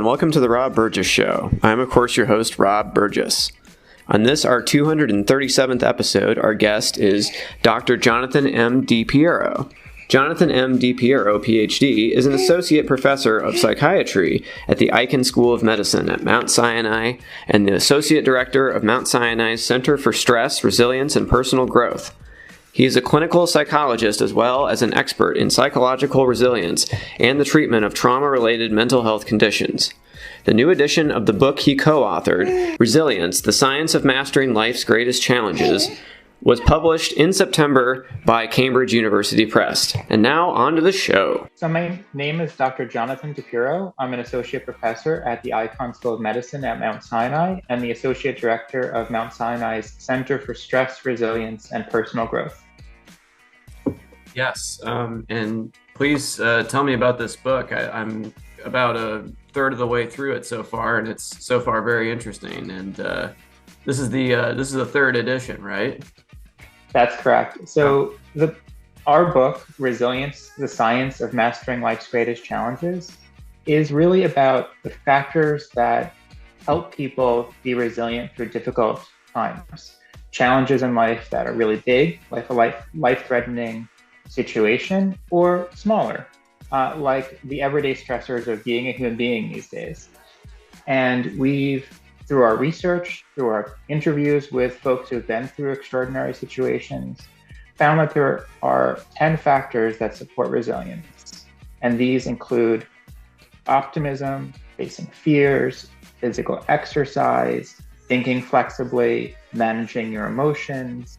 welcome to the Rob Burgess Show. I'm, of course, your host, Rob Burgess. On this, our 237th episode, our guest is Dr. Jonathan M. DePierro. Jonathan M. DePierro, Ph.D., is an Associate Professor of Psychiatry at the Icahn School of Medicine at Mount Sinai and the Associate Director of Mount Sinai's Center for Stress, Resilience, and Personal Growth. He is a clinical psychologist as well as an expert in psychological resilience and the treatment of trauma-related mental health conditions. The new edition of the book he co-authored, Resilience, The Science of Mastering Life's Greatest Challenges, was published in September by Cambridge University Press. And now, on to the show. So my name is Dr. Jonathan DePierro. I'm an associate professor at the Icahn School of Medicine at Mount Sinai and the associate director of Mount Sinai's Center for Stress, Resilience, and Personal Growth. Yes, and please tell me about this book. I'm about a third of the way through it so far, and it's so far very interesting. And this is the third edition, right? That's correct. So our book, Resilience, The Science of Mastering Life's Greatest Challenges, is really about the factors that help people be resilient through difficult times. Challenges in life that are really big, like a life-threatening situation, or smaller, like the everyday stressors of being a human being these days. And we've, through our research, through our interviews with folks who've been through extraordinary situations, found that there are 10 factors that support resilience. And these include optimism, facing fears, physical exercise, thinking flexibly, managing your emotions,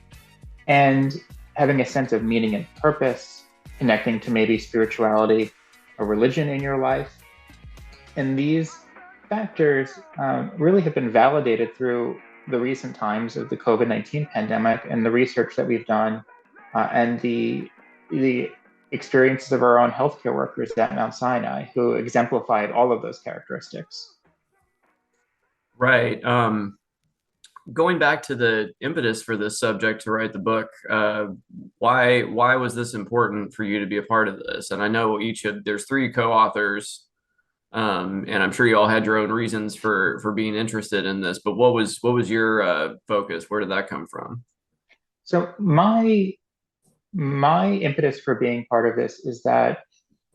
and having a sense of meaning and purpose, connecting to maybe spirituality or religion in your life. And these factors really have been validated through the recent times of the COVID-19 pandemic and the research that we've done and the experiences of our own healthcare workers at Mount Sinai who exemplified all of those characteristics. Right. Going back to the impetus for this subject to write the book, why was this important for you to be a part of this? And I know there's three co-authors. And I'm sure you all had your own reasons for being interested in this, but what was your focus? Where did that come from? So my impetus for being part of this is that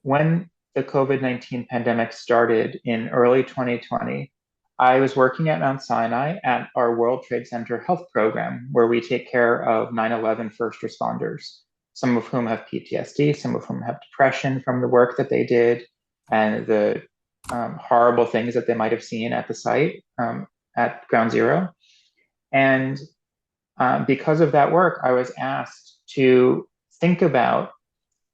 when the COVID-19 pandemic started in early 2020, I was working at Mount Sinai at our World Trade Center health program, where we take care of 9/11 first responders, some of whom have PTSD, some of whom have depression from the work that they did and the horrible things that they might have seen at the site at Ground Zero. And because of that work, I was asked to think about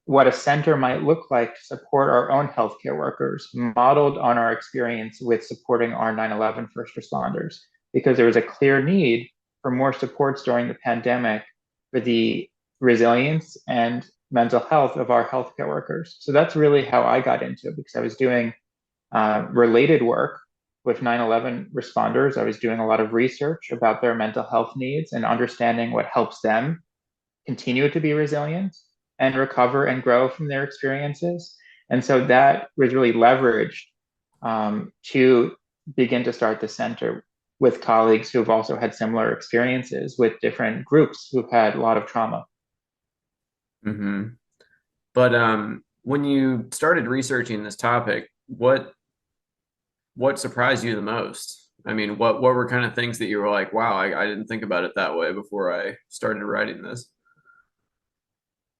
what a center might look like to support our own healthcare workers, modeled on our experience with supporting our 9/11 first responders, because there was a clear need for more supports during the pandemic for the resilience and mental health of our healthcare workers. So that's really how I got into it, because I was doing related work with 9/11 responders. I was doing a lot of research about their mental health needs and understanding what helps them continue to be resilient and recover and grow from their experiences. And so that was really leveraged to begin to start the center with colleagues who've also had similar experiences with different groups who've had a lot of trauma. Mm-hmm. But when you started researching this topic, what surprised you the most? I mean, what were kind of things that you were like, wow, I didn't think about it that way before I started writing this?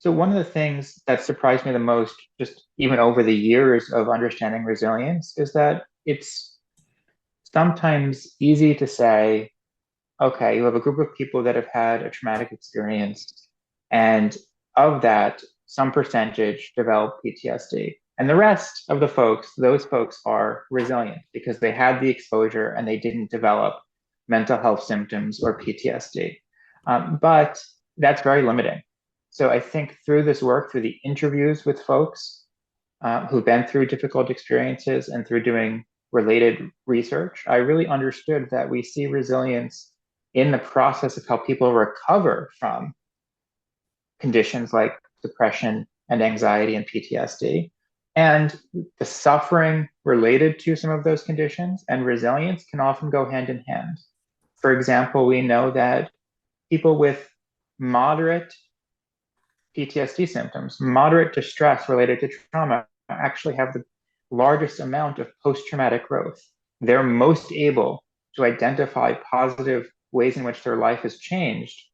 So one of the things that surprised me the most, just even over the years of understanding resilience, is that it's sometimes easy to say, okay, you have a group of people that have had a traumatic experience, and of that, some percentage develop PTSD. And the rest of the folks, those folks are resilient because they had the exposure and they didn't develop mental health symptoms or PTSD. But that's very limiting. So I think through this work, through the interviews with folks who've been through difficult experiences and through doing related research, I really understood that we see resilience in the process of how people recover from conditions like depression and anxiety and PTSD. And the suffering related to some of those conditions and resilience can often go hand in hand. For example, we know that people with moderate PTSD symptoms, moderate distress related to trauma, actually have the largest amount of post-traumatic growth. They're most able to identify positive ways in which their life has changed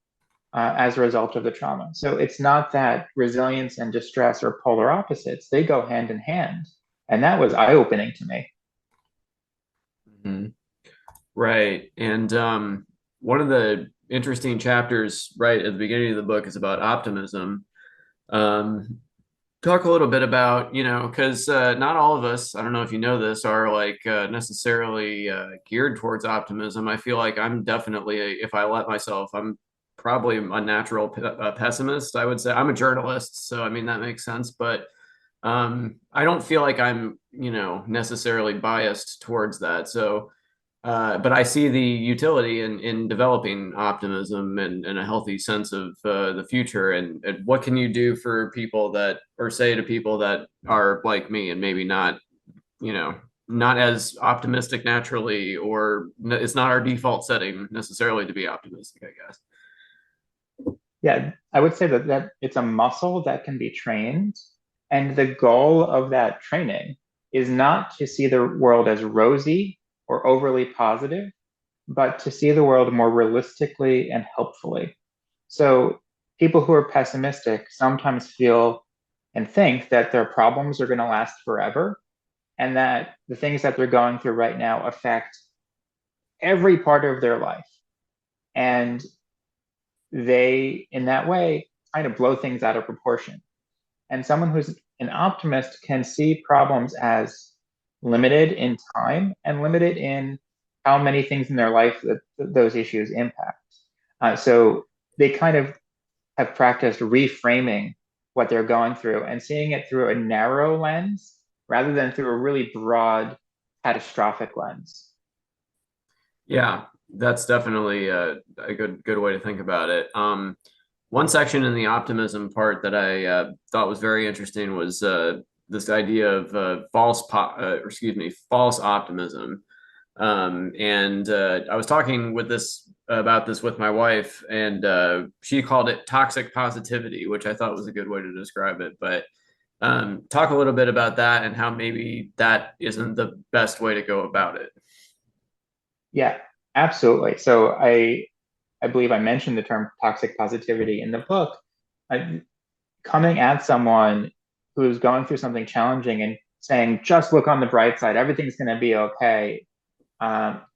as a result of the trauma. So it's not that resilience and distress are polar opposites, they go hand in hand. And that was eye-opening to me. Mm-hmm. Right. And one of the interesting chapters right at the beginning of the book is about optimism. Um, Talk a little bit about, because not all of us, I don't know if you know this, are like necessarily geared towards optimism. I feel like I'm definitely, if I let myself, I'm probably a natural pessimist. I would say I'm a journalist, so I mean that makes sense. But I don't feel like I'm, necessarily biased towards that. So, but I see the utility in developing optimism and a healthy sense of the future. And what can you do for people that, or say to people that are like me and maybe not, not as optimistic naturally, or it's not our default setting necessarily to be optimistic, I guess. Yeah, I would say that it's a muscle that can be trained. And the goal of that training is not to see the world as rosy or overly positive, but to see the world more realistically and helpfully. So people who are pessimistic sometimes feel and think that their problems are going to last forever and that the things that they're going through right now affect every part of their life. And they, in that way, kind of blow things out of proportion. And someone who's an optimist can see problems as limited in time and limited in how many things in their life that those issues impact. So they kind of have practiced reframing what they're going through and seeing it through a narrow lens rather than through a really broad, catastrophic lens. Yeah, that's definitely a good way to think about it. One section in the optimism part that I thought was very interesting was this idea of false optimism. And I was talking about this with my wife, and she called it toxic positivity, which I thought was a good way to describe it. But talk a little bit about that and how maybe that isn't the best way to go about it. Yeah, absolutely. So I believe I mentioned the term toxic positivity in the book. I, Coming at someone who's going through something challenging and saying, just look on the bright side, everything's going to be okay.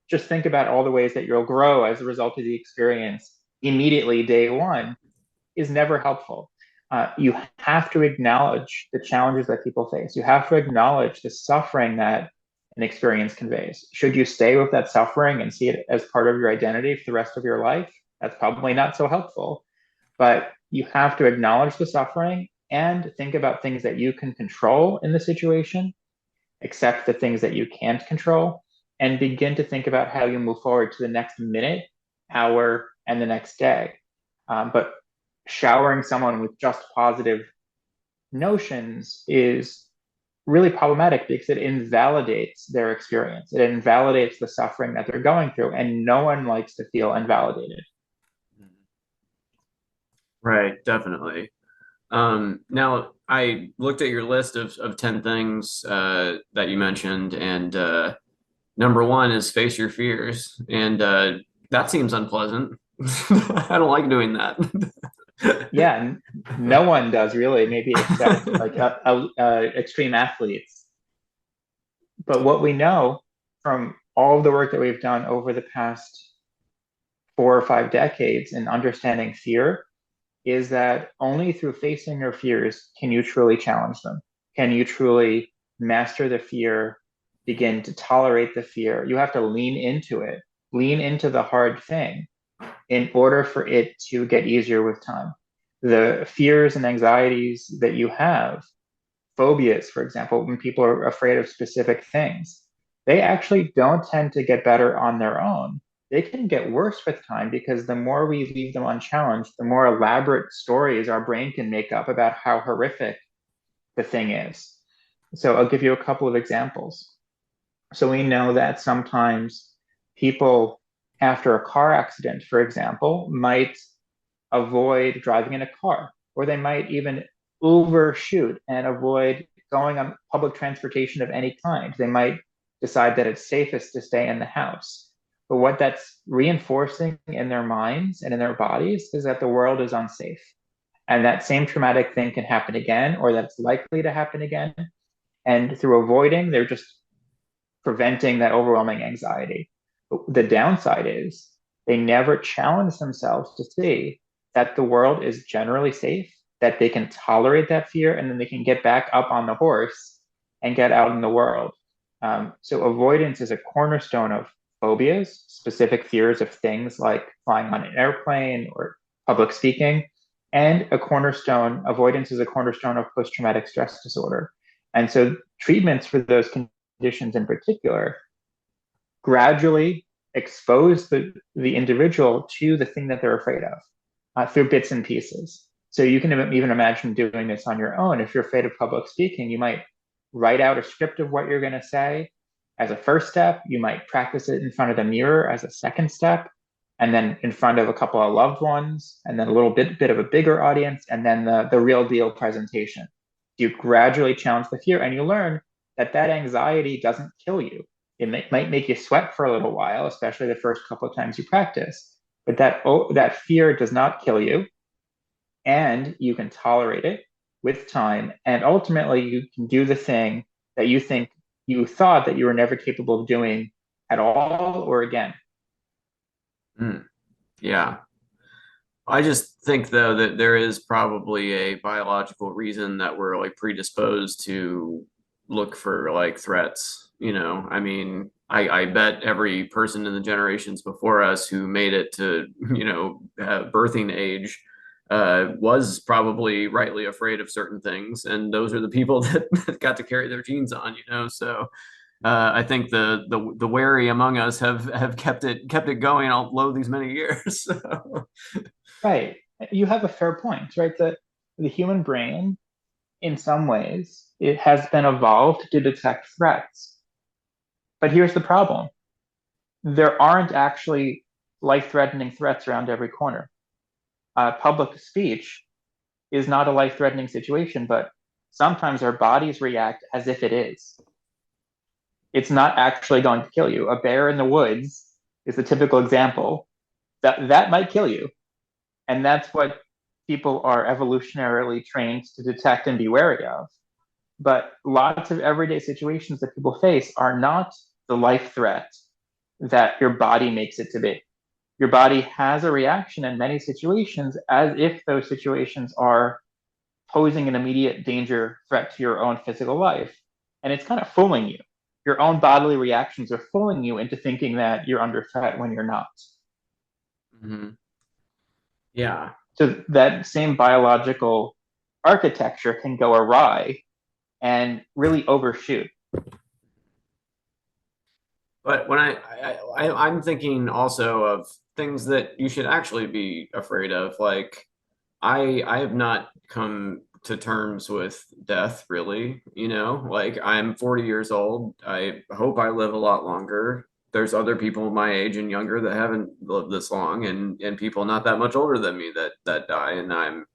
Just think about all the ways that you'll grow as a result of the experience immediately, day one, is never helpful. You have to acknowledge the challenges that people face. You have to acknowledge the suffering that an experience conveys. Should you stay with that suffering and see it as part of your identity for the rest of your life? That's probably not so helpful. But you have to acknowledge the suffering and think about things that you can control in the situation, accept the things that you can't control, and begin to think about how you move forward to the next minute, hour, and the next day. But showering someone with just positive notions is really problematic because it invalidates their experience. It invalidates the suffering that they're going through, and no one likes to feel invalidated. Right, definitely. Now, I looked at your list of 10 things that you mentioned, and number one is face your fears. And that seems unpleasant. I don't like doing that. Yeah, no one does really, maybe except like extreme athletes. But what we know from all of the work that we've done over the past 4 or 5 decades in understanding fear is that only through facing your fears can you truly challenge them. Can you truly master the fear, begin to tolerate the fear? You have to lean into it, lean into the hard thing in order for it to get easier with time. The fears and anxieties that you have, phobias, for example, when people are afraid of specific things, they actually don't tend to get better on their own. They can get worse with time because the more we leave them unchallenged, the more elaborate stories our brain can make up about how horrific the thing is. So I'll give you a couple of examples. So we know that sometimes people, after a car accident, for example, might avoid driving in a car, or they might even overshoot and avoid going on public transportation of any kind. They might decide that it's safest to stay in the house. But what that's reinforcing in their minds and in their bodies is that the world is unsafe. And that same traumatic thing can happen again, or that's likely to happen again. And through avoiding, they're just preventing that overwhelming anxiety. But the downside is they never challenge themselves to see that the world is generally safe, that they can tolerate that fear, and then they can get back up on the horse and get out in the world. So avoidance is a cornerstone of phobias, specific fears of things like flying on an airplane or public speaking, and avoidance is a cornerstone of post-traumatic stress disorder. And so treatments for those conditions in particular gradually expose the individual to the thing that they're afraid of through bits and pieces. So you can even imagine doing this on your own. If you're afraid of public speaking, you might write out a script of what you're going to say as a first step. You might practice it in front of the mirror as a second step, and then in front of a couple of loved ones, and then a little bit of a bigger audience, and then the real deal presentation. You gradually challenge the fear, and you learn that anxiety doesn't kill you. It might make you sweat for a little while, especially the first couple of times you practice, but that fear does not kill you, and you can tolerate it with time, and ultimately you can do the thing that you thought that you were never capable of doing at all or again. Yeah. I just think though that there is probably a biological reason that we're like predisposed to look for like threats. I mean, I bet every person in the generations before us who made it to, birthing age was probably rightly afraid of certain things. And those are the people that got to carry their genes on. So I think the wary among us have kept it going all these many years. So. Right. You have a fair point, right? The human brain, in some ways, it has been evolved to detect threats. But here's the problem. There aren't actually life-threatening threats around every corner. Public speech is not a life-threatening situation, but sometimes our bodies react as if it is. It's not actually going to kill you. A bear in the woods is the typical example. That might kill you. And that's what people are evolutionarily trained to detect and be wary of. But lots of everyday situations that people face are not the life threat that your body makes it to be. Your body has a reaction in many situations as if those situations are posing an immediate danger threat to your own physical life. And it's kind of fooling you. Your own bodily reactions are fooling you into thinking that you're under threat when you're not. Mm-hmm. Yeah. So that same biological architecture can go awry and really overshoot. But when I'm thinking also of things that you should actually be afraid of, like I have not come to terms with death really, like I'm 40 years old. I hope I live a lot longer. There's other people my age and younger that haven't lived this long, and people not that much older than me that die, and I'm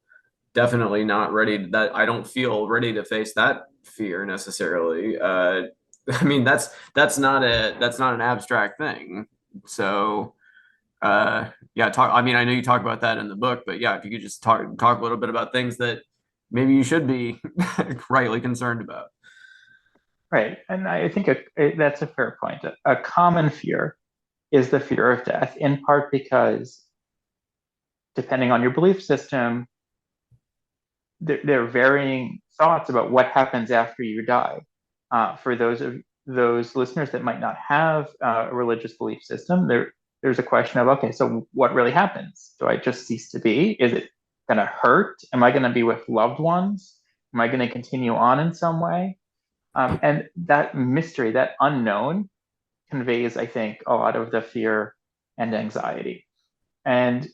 definitely not ready. That I don't feel ready to face that fear necessarily. I mean, that's not an abstract thing. So yeah, talk. I mean, I know you talk about that in the book, but yeah, if you could just talk a little bit about things that maybe you should be rightly concerned about. Right. And I think that's a fair point. A common fear is the fear of death, in part because depending on your belief system, there are varying thoughts about what happens after you die. For those listeners that might not have a religious belief system, there's a question of, okay, so what really happens? Do I just cease to be? Is it going to hurt? Am I going to be with loved ones? Am I going to continue on in some way? And that mystery, that unknown, conveys, I think, a lot of the fear and anxiety. And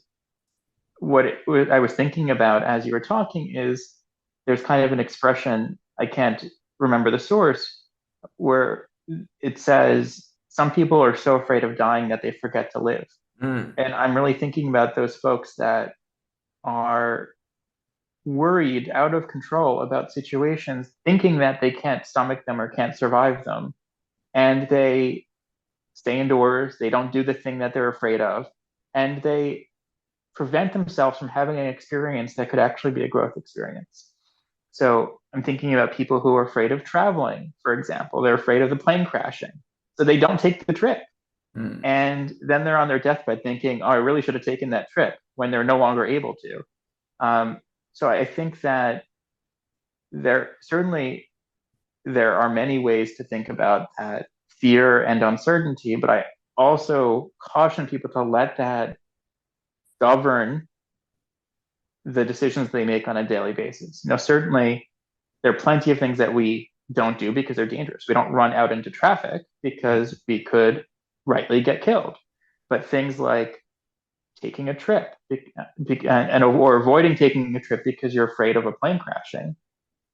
what I was thinking about as you were talking is there's kind of an expression, I can't remember the source, where it says some people are so afraid of dying that they forget to live. Mm. And I'm really thinking about those folks that are worried out of control about situations, thinking that they can't stomach them or can't survive them. And they stay indoors, they don't do the thing that they're afraid of, and they prevent themselves from having an experience that could actually be a growth experience. So I'm thinking about people who are afraid of traveling, for example. They're afraid of the plane crashing. So they don't take the trip. Mm. And then they're on their deathbed thinking, oh, I really should have taken that trip when they're no longer able to. So I think that there are many ways to think about that fear and uncertainty, but I also caution people to let that govern the decisions they make on a daily basis. Certainly there are plenty of things that we don't do because they're dangerous. We don't run out into traffic because we could rightly get killed. But things like taking a trip or avoiding taking a trip because you're afraid of a plane crashing,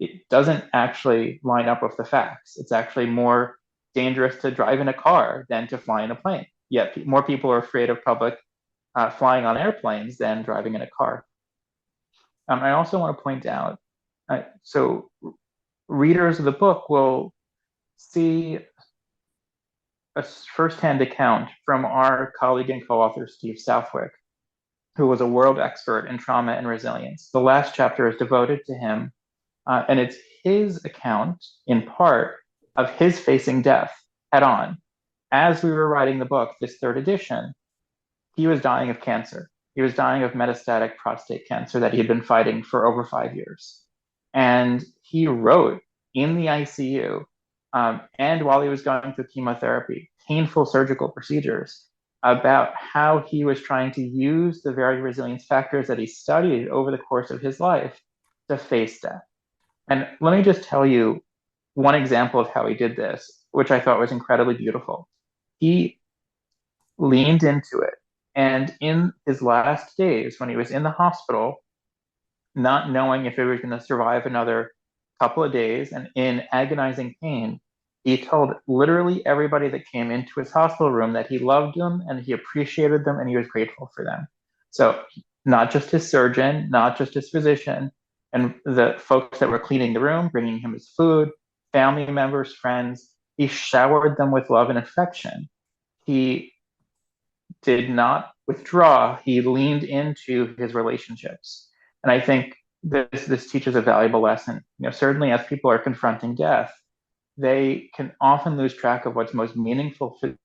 it doesn't actually line up with the facts. It's actually more dangerous to drive in a car than to fly in a plane. Yet more people are afraid of public flying on airplanes than driving in a car. I also want to point out, so readers of the book will see a firsthand account from our colleague and co-author, Steve Southwick, who was a world expert in trauma and resilience. The last chapter is devoted to him, and it's his account, in part, of his facing death head on. As we were writing the book, this third edition, he was dying of cancer. He was dying of metastatic prostate cancer that he had been fighting for over 5 years. And he wrote in the ICU, and while he was going through chemotherapy, painful surgical procedures, about how he was trying to use the very resilience factors that he studied over the course of his life to face death. And let me just tell you one example of how he did this, which I thought was incredibly beautiful. He leaned into it. And in his last days, when he was in the hospital, not knowing if he was going to survive another couple of days and in agonizing pain, he told literally everybody that came into his hospital room that he loved them and he appreciated them and he was grateful for them. So not just his surgeon, not just his physician, and the folks that were cleaning the room, bringing him his food, family members, friends, he showered them with love and affection. He did not withdraw. He leaned into his relationships. And I think this teaches a valuable lesson. Certainly as people are confronting death, they can often lose track of what's most meaningful to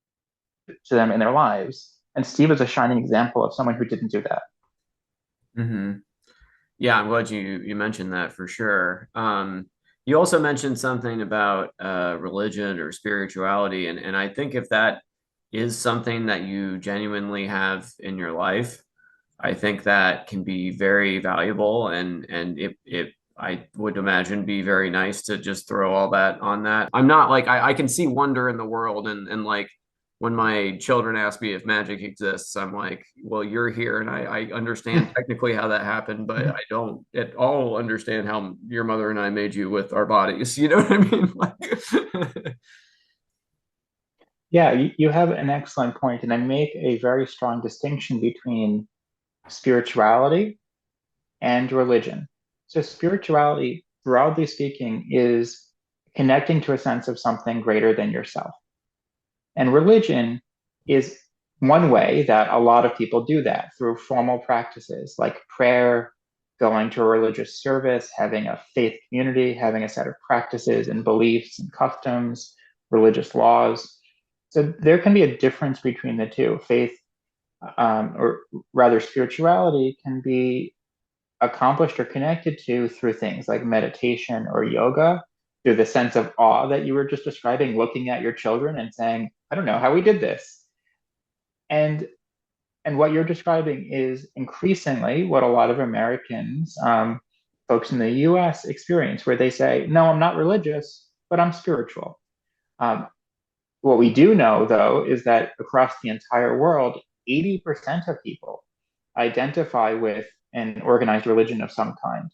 them in their lives. And Steve is a shining example of someone who didn't do that. Mm-hmm. Yeah, I'm glad you mentioned that for sure. You also mentioned something about religion or spirituality, and I think if that is something that you genuinely have in your life, I think that can be very valuable, and it I would imagine be very nice to just throw all that on that. I'm not like I can see wonder in the world, and like when my children ask me if magic exists, I'm like, well, you're here, and I understand technically how that happened, but I don't at all understand how your mother and I made you with our bodies. You know what I mean? Like, Yeah, you have an excellent point, and I make a very strong distinction between spirituality and religion. So, spirituality, broadly speaking, is connecting to a sense of something greater than yourself. And religion is one way that a lot of people do that through formal practices like prayer, going to a religious service, having a faith community, having a set of practices and beliefs and customs, religious laws. So there can be a difference between the two. Faith, or rather spirituality, can be accomplished or connected to through things like meditation or yoga, through the sense of awe that you were just describing, looking at your children and saying, I don't know how we did this. And what you're describing is increasingly what a lot of Americans, folks in the US experience, where they say, no, I'm not religious, but I'm spiritual. Um, what we do know, though, is that across the entire world, 80% of people identify with an organized religion of some kind.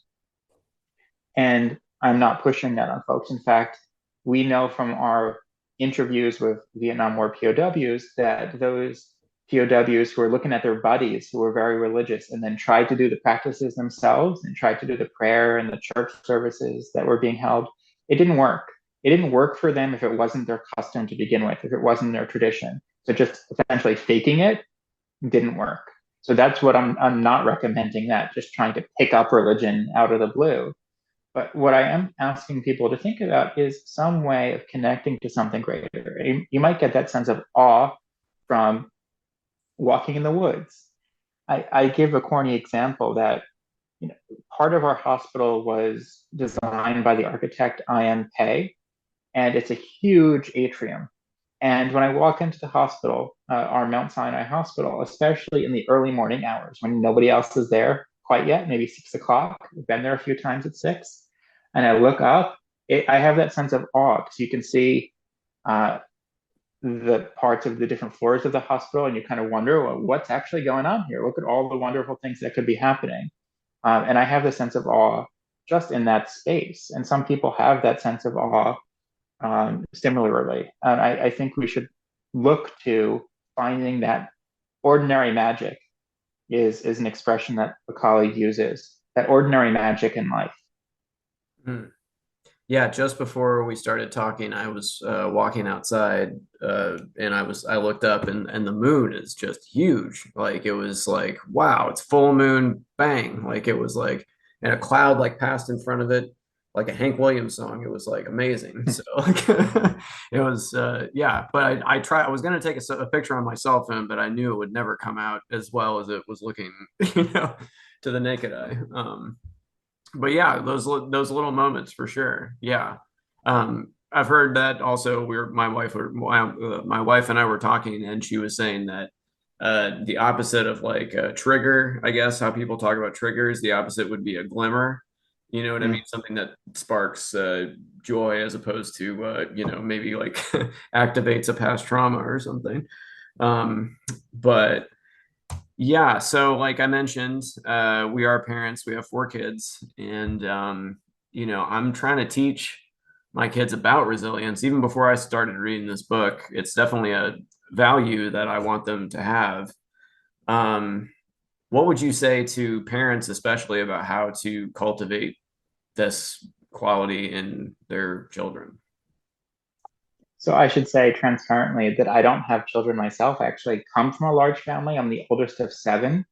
And I'm not pushing that on folks. In fact, we know from our interviews with Vietnam War POWs that those POWs who were looking at their buddies who were very religious and then tried to do the practices themselves and tried to do the prayer and the church services that were being held, it didn't work. It didn't work for them if it wasn't their custom to begin with, if it wasn't their tradition. So just essentially faking it didn't work. So that's what I'm not recommending, that just trying to pick up religion out of the blue. But what I am asking people to think about is some way of connecting to something greater. You might get that sense of awe from walking in the woods. I give a corny example that, you know, part of our hospital was designed by the architect Icahn, and it's a huge atrium. And when I walk into the hospital, our Mount Sinai hospital, especially in the early morning hours when nobody else is there quite yet, maybe 6 o'clock, I've been there a few times at 6, and I look up, I have that sense of awe because you can see the parts of the different floors of the hospital, and you kind of wonder, well, what's actually going on here? Look at all the wonderful things that could be happening. And I have the sense of awe just in that space. And some people have that sense of awe similarly. And I think we should look to finding that ordinary magic is an expression that a colleague uses, that ordinary magic in life. Mm. Yeah, just before we started talking, I was walking outside, and I looked up, and the moon is just huge. Like it was like, wow, it's full moon, bang! Like it was like, and a cloud like passed in front of it, like a Hank Williams song. It was like amazing. So like, it was yeah. But I was gonna take a picture on my cell phone, but I knew it would never come out as well as it was looking, to the naked eye. But yeah, those little moments for sure. Yeah. I've heard that also. My wife and I were talking, and she was saying that the opposite of like a trigger, I guess how people talk about triggers, the opposite would be a glimmer. You know what I mean? Something that sparks joy as opposed to maybe like activates a past trauma or something. But yeah, so like I mentioned, we are parents. We have 4 kids, and I'm trying to teach my kids about resilience. Even before I started reading this book, it's definitely a value that I want them to have. What would you say to parents, especially about how to cultivate this quality in their children? So I should say transparently that I don't have children myself. I actually come from a large family. I'm the oldest of 7.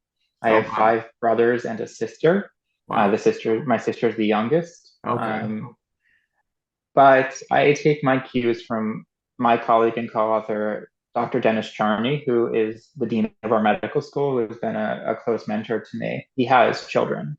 I Oh, have wow. 5 brothers and a sister. Wow. My sister is the youngest. Okay. But I take my cues from my colleague and co-author, Dr. Dennis Charney, who is the dean of our medical school, who's been a close mentor to me. He has children.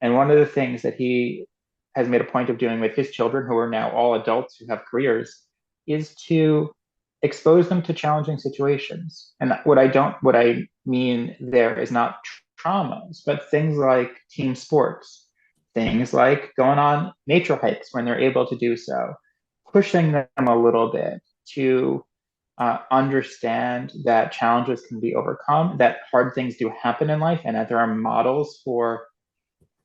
And one of the things that he has made a point of doing with his children, who are now all adults who have careers, is to expose them to challenging situations. And what I mean there is not traumas, but things like team sports, things like going on nature hikes when they're able to do so, pushing them a little bit to understand that challenges can be overcome, that hard things do happen in life, and that there are models for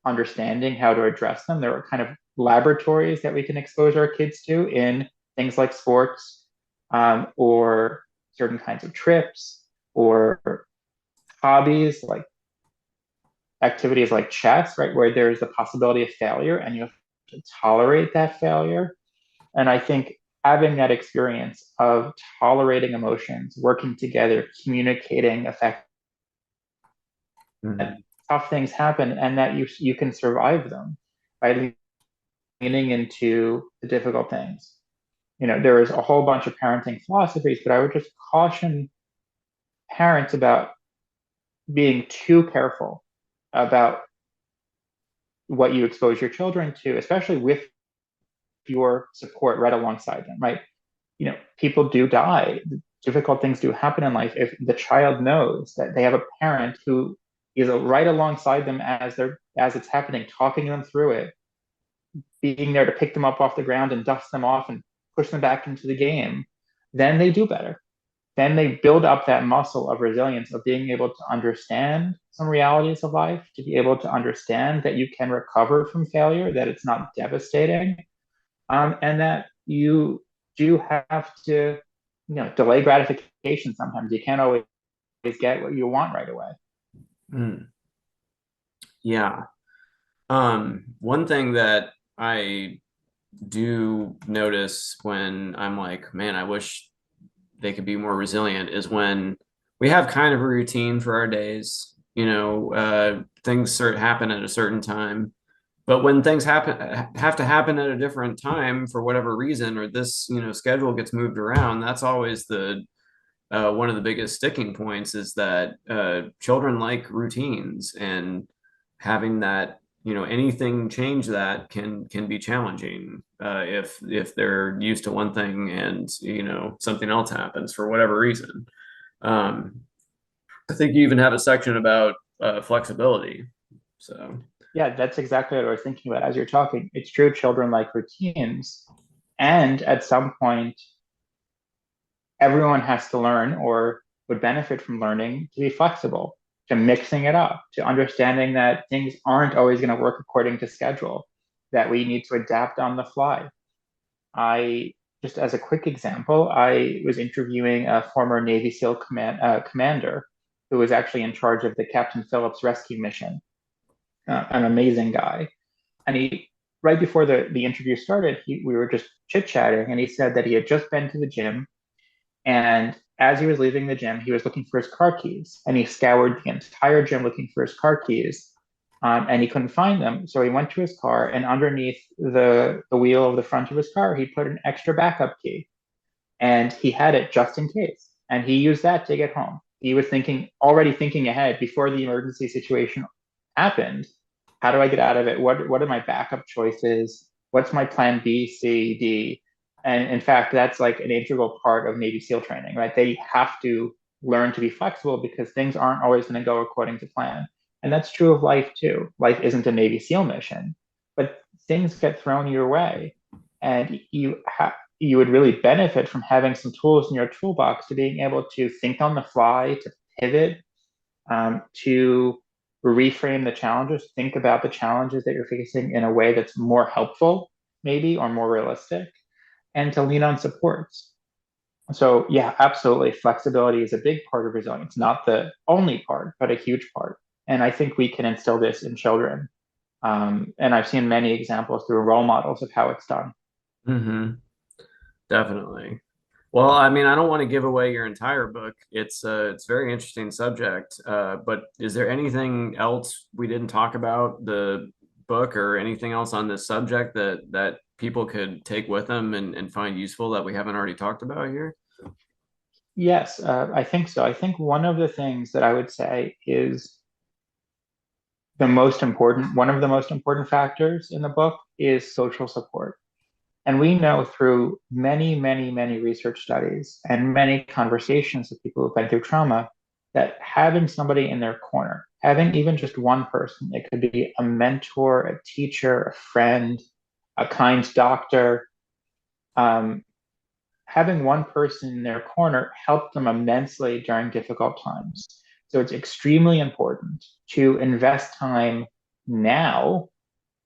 understanding how to address them. There are kind of laboratories that we can expose our kids to in things like sports, or certain kinds of trips, or hobbies like activities like chess, right, where there's the possibility of failure and you have to tolerate that failure. And I think having that experience of tolerating emotions, working together, communicating effectively, Mhm. tough things happen, and that you can survive them by leaning into the difficult things. There is a whole bunch of parenting philosophies, but I would just caution parents about being too careful about what you expose your children to, especially with your support right alongside them, right? People do die. Difficult things do happen in life. If the child knows that they have a parent who is right alongside them as it's happening, talking them through it, being there to pick them up off the ground and dust them off and push them back into the game, then they do better. Then they build up that muscle of resilience, of being able to understand some realities of life, to be able to understand that you can recover from failure, that it's not devastating, and that you do have to, delay gratification sometimes. You can't always get what you want right away. Mm. Yeah. One thing that I do notice when I'm like, man, I wish they could be more resilient is when we have kind of a routine for our days. Things happen at a certain time, but when things have to happen at a different time for whatever reason, or this schedule gets moved around, that's always the one of the biggest sticking points is that children like routines, and having that anything change that can be challenging if they're used to one thing and something else happens for whatever reason. um, I think you even have a section about flexibility. So Yeah, that's exactly what I was thinking about as you're talking. It's true, children like routines. And at some point, everyone has to learn or would benefit from learning to be flexible, to mixing it up, to understanding that things aren't always going to work according to schedule, that we need to adapt on the fly. I just as a quick example, I was interviewing a former Navy SEAL commander who was actually in charge of the Captain Phillips rescue mission, an amazing guy. And right before the interview started, we were just chit chatting, and he said that he had just been to the gym, and as he was leaving the gym, he was looking for his car keys, and he scoured the entire gym looking for his car keys, and he couldn't find them. So he went to his car, and underneath the wheel of the front of his car, he put an extra backup key, and he had it just in case. And he used that to get home. He was already thinking ahead before the emergency situation happened. How do I get out of it? What are my backup choices? What's my plan B, C, D? And in fact, that's like an integral part of Navy SEAL training, right? They have to learn to be flexible because things aren't always going to go according to plan. And that's true of life too. Life isn't a Navy SEAL mission, but things get thrown your way, and you would really benefit from having some tools in your toolbox to being able to think on the fly, to pivot, to reframe the challenges, think about the challenges that you're facing in a way that's more helpful, maybe, or more realistic, and to lean on supports. So, yeah, absolutely. Flexibility is a big part of resilience, not the only part, but a huge part. And I think we can instill this in children. And I've seen many examples through role models of how it's done. mm-hmm. Definitely. Well, I mean, I don't want to give away your entire book. It's a very interesting subject. But is there anything else we didn't talk about the book, or anything else on this subject that people could take with them and find useful that we haven't already talked about here? Yes, I think so. I think one of the things that I would say is one of the most important factors in the book is social support. And we know through many, many, many research studies and many conversations with people who've been through trauma that having somebody in their corner, having even just one person, it could be a mentor, a teacher, a friend, a kind doctor, um, having one person in their corner helped them immensely during difficult times. So it's extremely important to invest time now,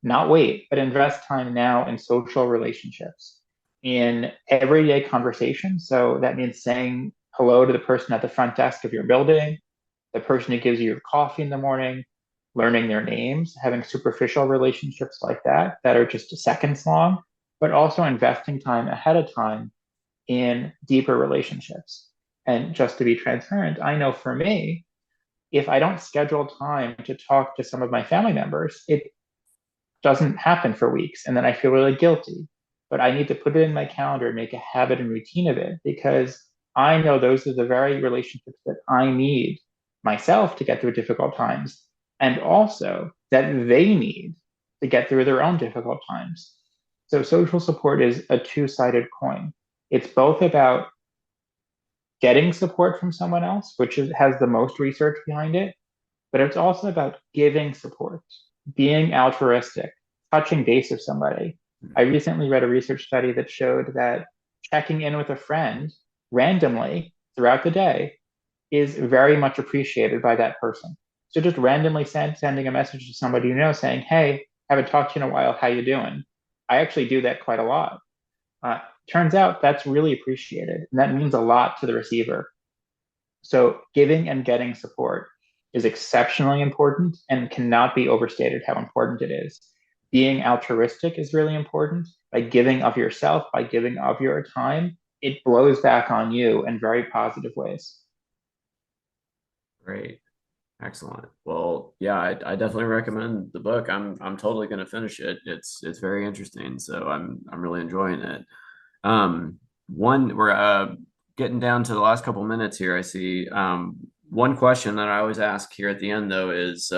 not wait, but invest time now in social relationships, in everyday conversation. So that means saying hello to the person at the front desk of your building, the person who gives you your coffee in the morning, learning their names, having superficial relationships like that are just seconds long, but also investing time ahead of time in deeper relationships. And just to be transparent, I know for me, if I don't schedule time to talk to some of my family members, it doesn't happen for weeks. And then I feel really guilty. But I need to put it in my calendar and make a habit and routine of it, because I know those are the very relationships that I need myself to get through difficult times, and also that they need to get through their own difficult times. So social support is a two-sided coin. It's both about getting support from someone else, has the most research behind it, but it's also about giving support, being altruistic, touching base with somebody. I recently read a research study that showed that checking in with a friend randomly throughout the day is very much appreciated by that person. So just randomly sending a message to somebody saying, "Hey, haven't talked to you in a while. How you doing?" I actually do that quite a lot. Turns out that's really appreciated, and that means a lot to the receiver. So giving and getting support is exceptionally important and cannot be overstated how important it is. Being altruistic is really important. By giving of yourself, by giving of your time, it blows back on you in very positive ways. Great. Excellent. Well, yeah, I definitely recommend the book. I'm totally going to finish it. It's very interesting, so I'm really enjoying it. We're getting down to the last couple minutes here. I see. One question that I always ask here at the end, though, is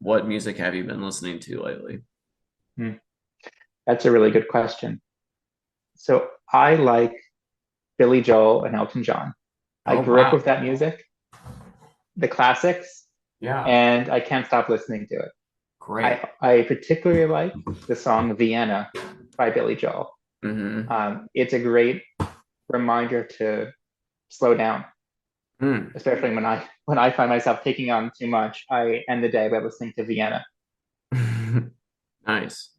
what music have you been listening to lately? That's a really good question. So I like Billy Joel and Elton John. I Oh, grew up wow. with that music, the classics, Yeah. and I can't stop listening to it. Great. I particularly like the song Vienna by Billy Joel. It's a great reminder to slow down, especially when I find myself taking on too much. I end the day by listening to Vienna. Nice.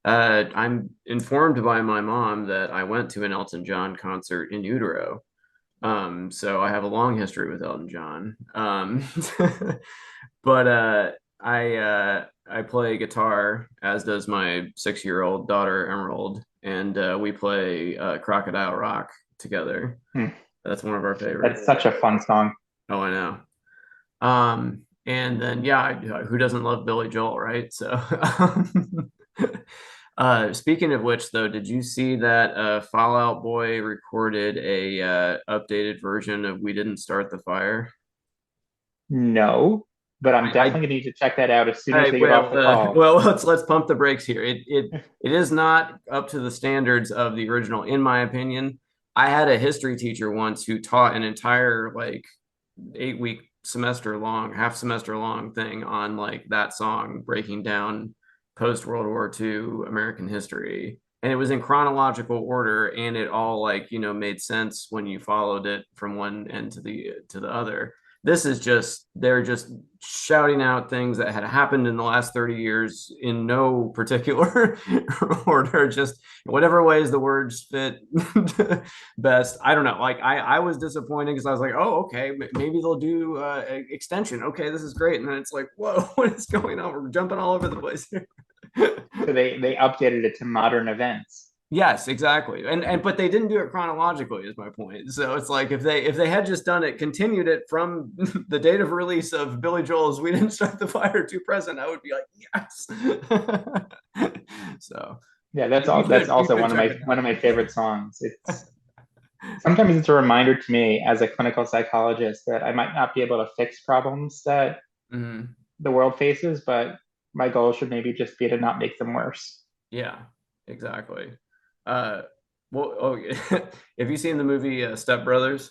I'm informed by my mom that I went to an Elton John concert in utero. So I have a long history with Elton John. But I play guitar, as does my 6-year-old daughter Emerald, and we play Crocodile Rock together. That's one of our favorites. That's such a fun song. Oh, I know. And then who doesn't love Billy Joel, right? So speaking of which, though, did you see that Fall Out Boy recorded a updated version of "We Didn't Start the Fire"? No, but I'm definitely going to need to check that out as soon as we get off the call. Well, let's pump the brakes here. It is not up to the standards of the original, in my opinion. I had a history teacher once who taught an entire 8-week half semester long thing on that song, breaking down post World War II American history, and it was in chronological order, and it all made sense when you followed it from one end to the other. This is they're just shouting out things that had happened in the last 30 years in no particular order, just whatever ways the words fit best. I don't know. I was disappointed because I was like, oh, okay, maybe they'll do extension. Okay, this is great. And then it's like, whoa, what is going on? We're jumping all over the place here. So they updated it to modern events. Yes, exactly. And but they didn't do it chronologically, is my point. So it's like if they had just continued it from the date of release of Billy Joel's "We Didn't Start the Fire" to present, I would be like, yes. So yeah, that's also one of my favorite songs. Sometimes it's a reminder to me as a clinical psychologist that I might not be able to fix problems that the world faces, but my goal should maybe just be to not make them worse. Yeah, exactly. Have you seen the movie Step Brothers?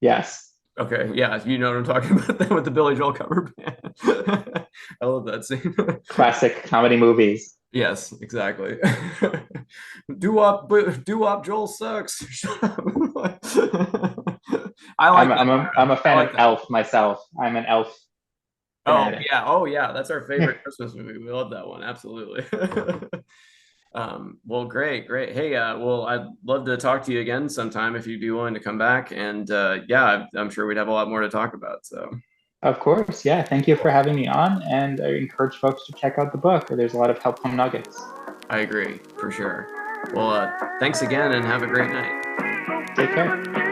Yes. Okay, yeah, you know what I'm talking about, with the Billy Joel cover band. I love that scene. Classic comedy movies. Yes, exactly. Do-wop Joel sucks. Shut up. I'm a fan of Elf myself. I'm an Elf fanatic. Oh yeah, that's our favorite Christmas movie. We love that one, absolutely. Well, great. Hey, I'd love to talk to you again sometime if you'd be willing to come back. And I'm sure we'd have a lot more to talk about. So, of course, yeah. Thank you for having me on, and I encourage folks to check out the book. There's a lot of helpful nuggets. I agree, for sure. Well, thanks again, and have a great night. Take care.